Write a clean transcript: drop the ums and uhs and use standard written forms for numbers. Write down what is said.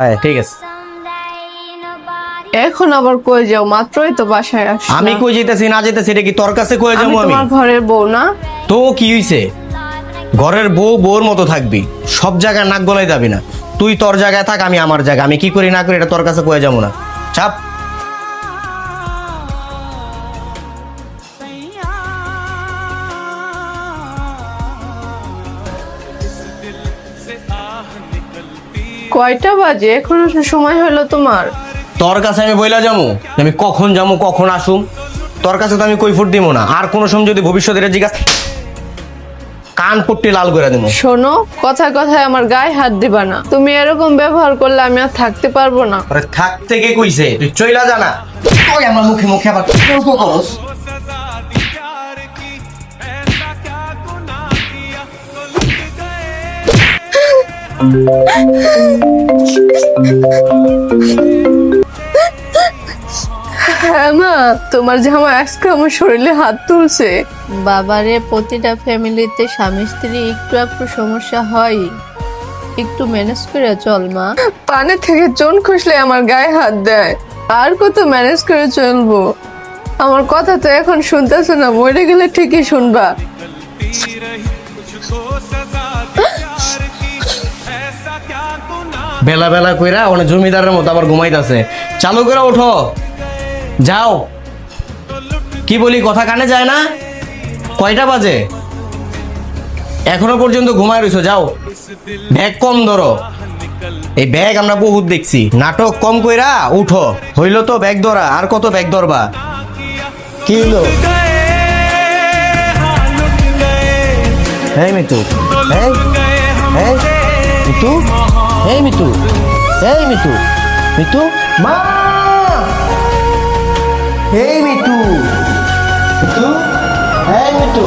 হ্যাঁ ঠিক আছে। এখন আবার কই যাও? মাত্রই তো বাসায় আসছি। আমি কই যেতেছি না যেতেছি এটা কি তোর কাছে কই যাবো? আমি তোমার ঘরের বউ না? তো কি হইছে? ঘরের বউ বউর মতো থাকবি, সব জায়গায় নাক গলায় যাবি না। তুই তোর জায়গায় থাক, আমি আমার জায়গায়। আমি কি করি না করি এটা তোর কাছে কয়ে যাবো না। চাপ। কয়টা বাজে? এখনো সময় হলো তোমার? তোর কাছে আমি বইলা যাবো আমি কখন যাবো কখন আসুম? তোর কাছে তো আমি কৈফুট দিব না। আর কোনো সময় যদি ভবিষ্যতে এটা জিজ্ঞাসা, কান পট্টি লাল করে দেবো। শোনো, কথায় কথায় আমার গায়ে হাত দিবা না। তুমি এরকম ব্যবহার করলে আমি আর থাকতে পারবো না। আরে থাক থেকে কইছে তুই চইলা জানা। তুই আমার মুখে মুখে আবার তর্ক করস। হ্যাঁ মা, তোমার জামা আজকে আমার শরীরে হাত তুলছে। বাবারে, প্রতিটা ফ্যামিলিতে স্বামী স্ত্রী একটু একটু সমস্যা হয়, একটু ম্যানেজ করে চল মা। পানে থেকে চোন খুসলে আমার গায়ে হাত দেয়। আর কত ম্যানেজ করে চলবো? আমার কথা তো এখন শুনতেছো না, মরে গেলে ঠিকই শুনবা। বেলা বেলা কইরা অনেক জমিদারের মতো আবার ঘুমাইতেছে। চালু করে ওঠো, যাও। কি বলি কথা কানে যায় না? কয়টা বাজে? এখনো পর্যন্ত ঘুমায় রইছো? যাও, ব্যাগ কম ধরো। এই ব্যাগ আমরা বহুত দেখছি। নাটক কম কইরা উঠো। হইলো তো ব্যাগ ধরা, আর কত ব্যাগ ধরবা? কি হইলো? এই মিতু, এই এই মিতু, এই মিতু, এই মিতু, মিতু মা, এই মিতু, মিতু, এই মিতু।